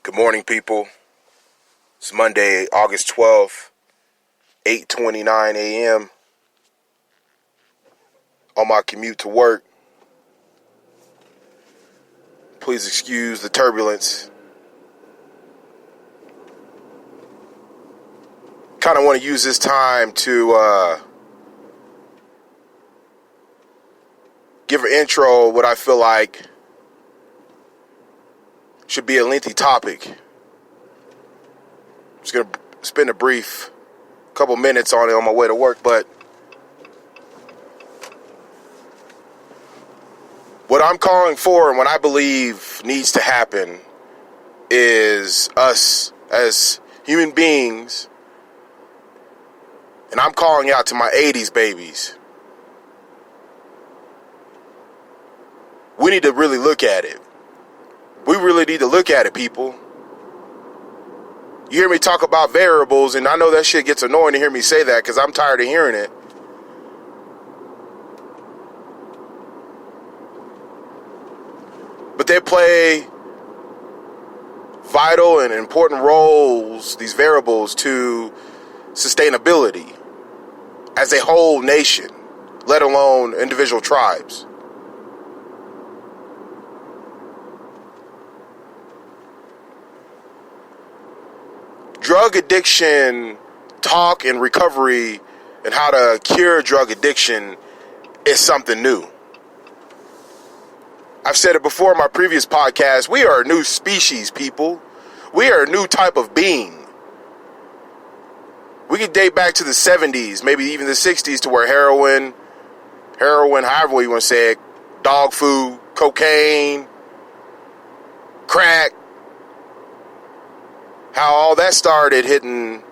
Good morning, people. It's Monday, August 12th, 8:29 a.m. on my commute to work. Please excuse the turbulence. Kind of want to use this time to give an intro what I feel like should be a lengthy topic. I'm just going to spend a brief couple minutes on it on my way to work, but what I'm calling for and what I believe needs to happen is us as human beings, and I'm calling out to my 80s babies. We need to really look at it. We really need to look at it, people. You hear me talk about variables, and I know that shit gets annoying to hear me say that because I'm tired of hearing it. But they play vital and important roles, these variables, to sustainability as a whole nation, let alone individual tribes. Drug addiction talk and recovery and how to cure drug addiction is something new. I've said it before in my previous podcast. We are a new species, people. We are a new type of being. We could date back to the 70s, maybe even the 60s, to where heroin, however you want to say it, dog food, cocaine, crack, how all that started hitting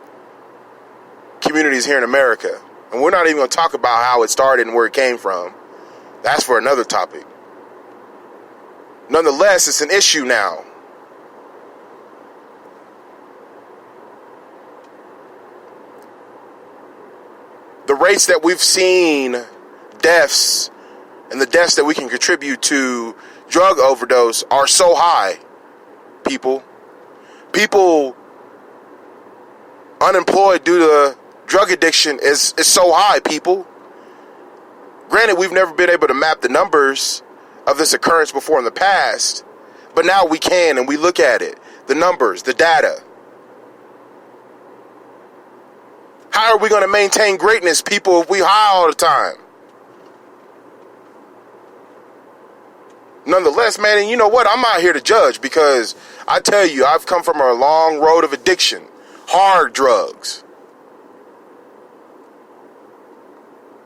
communities here in America. And we're not even going to talk about how it started and where it came from. That's for another topic. Nonetheless, it's an issue now. The rates that we've seen deaths and the deaths that we can contribute to drug overdose are so high, people. People unemployed due to drug addiction is so high, people. Granted, we've never been able to map the numbers of this occurrence before in the past, but now we can, and we look at it. The numbers, the data. How are we going to maintain greatness, people, if we high all the time? Nonetheless, man, and you know what? I'm not here to judge, because I tell you, I've come from a long road of addiction. Hard drugs.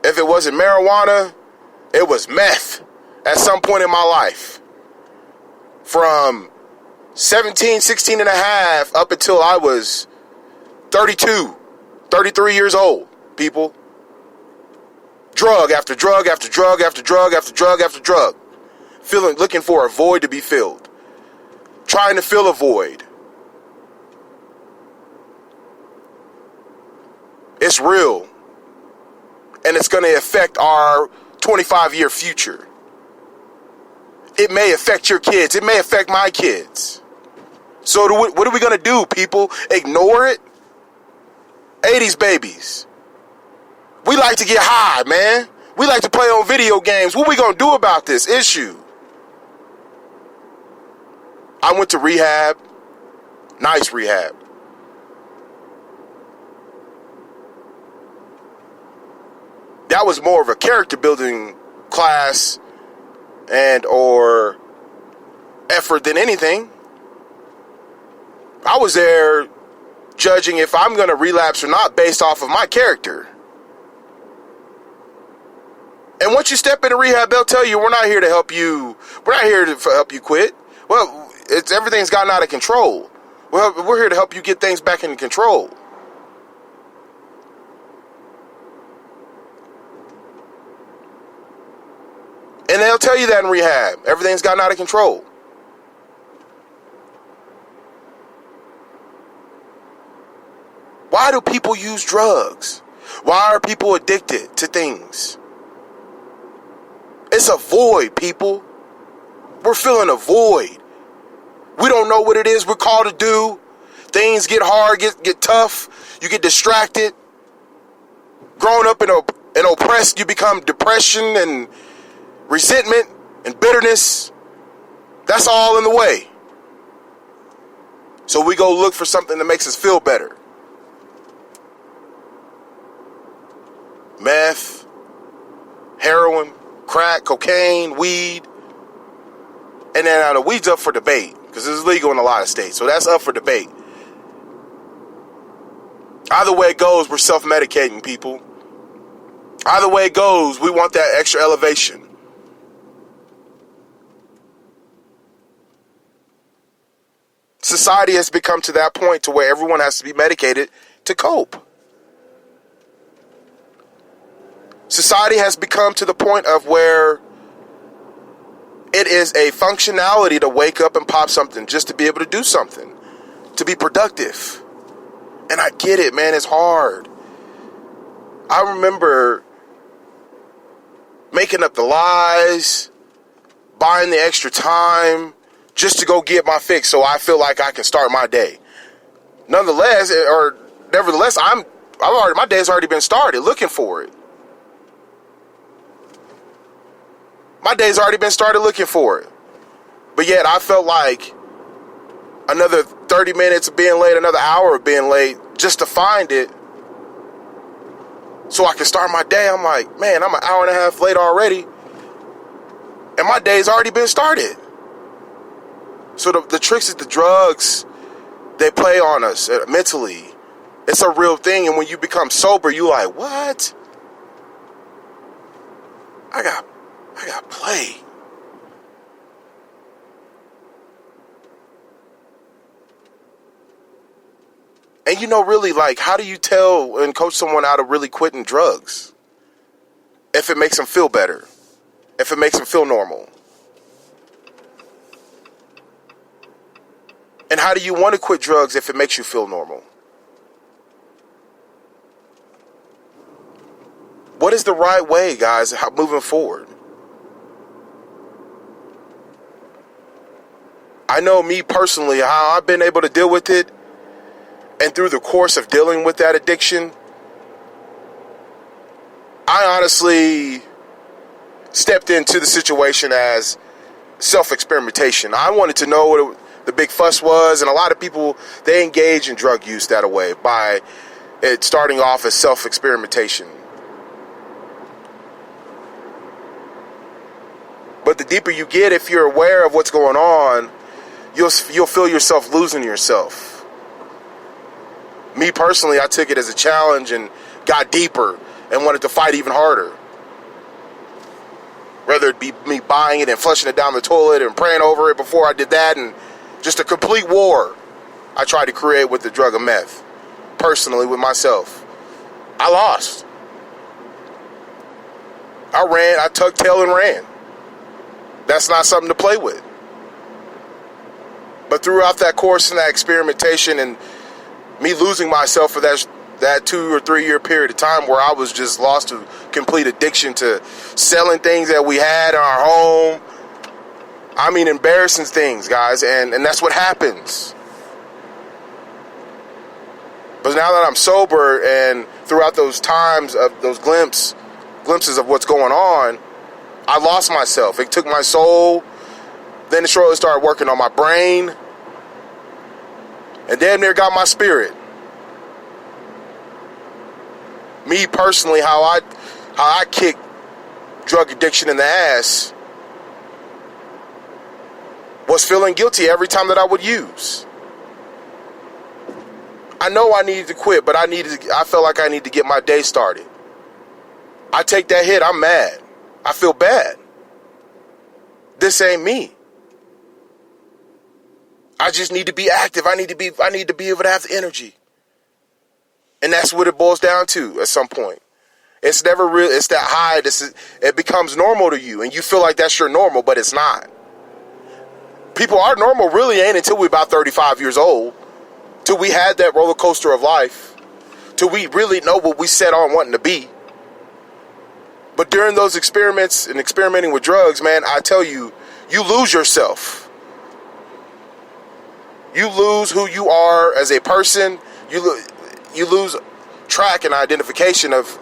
If it wasn't marijuana, it was meth at some point in my life. From 17, 16 and a half up until I was 32, 33 years old, people. Drug after drug after drug after drug after drug after drug. Looking for a void to be filled. Trying to fill a void. It's real. And it's going to affect our 25-year future. It may affect your kids. It may affect my kids. So what are we going to do, people? Ignore it? 80s babies. We like to get high, man. We like to play on video games. What are we going to do about this issue? I went to rehab. Nice rehab. That was more of a character building class and or effort than anything. I was there judging if I'm going to relapse or not based off of my character. And once you step into rehab, they'll tell you, we're not here to help you. We're not here to help you quit. Well, everything's gotten out of control. Well, we're here to help you get things back in control. And they'll tell you that in rehab. Everything's gotten out of control. Why do people use drugs? Why are people addicted to things? It's a void, people. We're filling a void. We don't know what it is we're called to do. Things get hard, get tough. You get distracted. Growing up and oppressed, you become depression and resentment and bitterness. That's all in the way. So we go look for something that makes us feel better. Meth, heroin, crack, cocaine, weed. And then the weed's up for debate because it's legal in a lot of states. So that's up for debate. Either way it goes, we're self-medicating people. Either way it goes, we want that extra elevation. Society has become to that point to where everyone has to be medicated to cope. Society has become to the point of where it is a functionality to wake up and pop something just to be able to do something, to be productive. And I get it, man, it's hard. I remember making up the lies, buying the extra time just to go get my fix so I feel like I can start my day. Nevertheless, my day's already been started looking for it. My day's already been started looking for it. But yet I felt like another 30 minutes of being late, another hour of being late just to find it so I can start my day. I'm like, man, I'm an hour and a half late already. And my day's already been started. So the tricks is the drugs, they play on us mentally. It's a real thing. And when you become sober, you like, what? I got play. And really, like, how do you tell and coach someone out of really quitting drugs? If it makes them feel better. If it makes them feel normal. And how do you want to quit drugs if it makes you feel normal? What is the right way, guys, moving forward? I know me personally, how I've been able to deal with it. And through the course of dealing with that addiction, I honestly stepped into the situation as self-experimentation. I wanted to know what the big fuss was, and a lot of people, they engage in drug use that way by it starting off as self-experimentation. But the deeper you get, if you're aware of what's going on, you'll feel yourself losing yourself. Me personally, I took it as a challenge and got deeper and wanted to fight even harder. Whether it be me buying it and flushing it down the toilet and praying over it before I did that, and just a complete war I tried to create with the drug of meth. Personally, with myself. I lost. I ran, I tucked tail and ran. That's not something to play with. But throughout that course and that experimentation and me losing myself for that 2 or 3 year period of time where I was just lost to complete addiction to selling things that we had in our home. I mean, embarrassing things, guys, and that's what happens. But now that I'm sober and throughout those times of those glimpses of what's going on, I lost myself. It took my soul. Then it shortly started working on my brain. And damn near got my spirit. Me personally, how I kick drug addiction in the ass was feeling guilty every time that I would use. I know I needed to quit, but I felt like I needed to get my day started. I take that hit, I'm mad. I feel bad. This ain't me. I just need to be active. I need to be able to have the energy. And that's what it boils down to at some point. It's never real. It's that high. It becomes normal to you, and you feel like that's your normal, but it's not. Our normal really ain't until we're about 35 years old, till we had that roller coaster of life, till we really know what we set on wanting to be. But during those experiments and experimenting with drugs, man, I tell you, you lose yourself. You lose who you are as a person. You lose track and identification of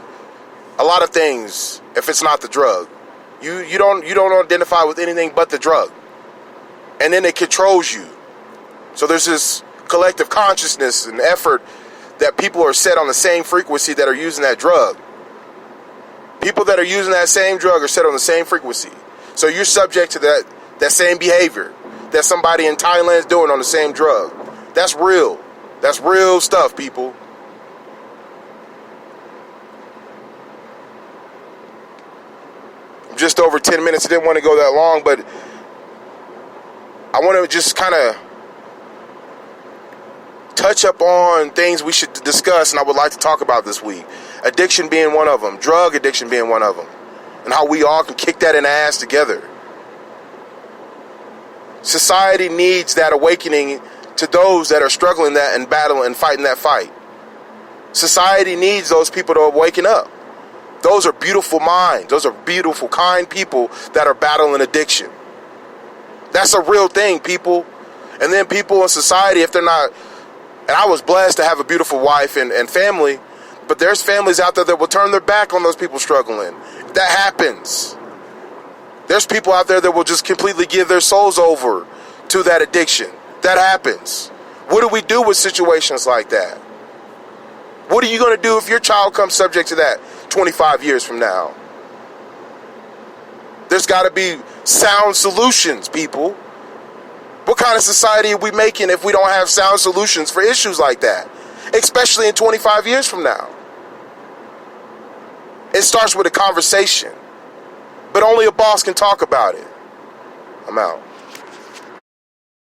a lot of things if it's not the drug. You don't identify with anything but the drug. And then it controls you. So there's this collective consciousness and effort that people are set on the same frequency that are using that drug. People that are using that same drug are set on the same frequency. So you're subject to that same behavior that somebody in Thailand is doing on the same drug. That's real. That's real stuff, people. Just over 10 minutes. I didn't want to go that long, but I want to just kind of touch up on things we should discuss and I would like to talk about this week. Addiction being one of them. Drug addiction being one of them. And how we all can kick that in the ass together. Society needs that awakening to those that are struggling that and battling and fighting that fight. Society needs those people to waken up. Those are beautiful minds. Those are beautiful, kind people that are battling addiction. That's a real thing, people. And then people in society, if they're not... And I was blessed to have a beautiful wife and family, but there's families out there that will turn their back on those people struggling. That happens. There's people out there that will just completely give their souls over to that addiction. That happens. What do we do with situations like that? What are you going to do if your child comes subject to that 25 years from now? There's got to be sound solutions, people. What kind of society are we making if we don't have sound solutions for issues like that? Especially in 25 years from now. It starts with a conversation. But only a boss can talk about it. I'm out.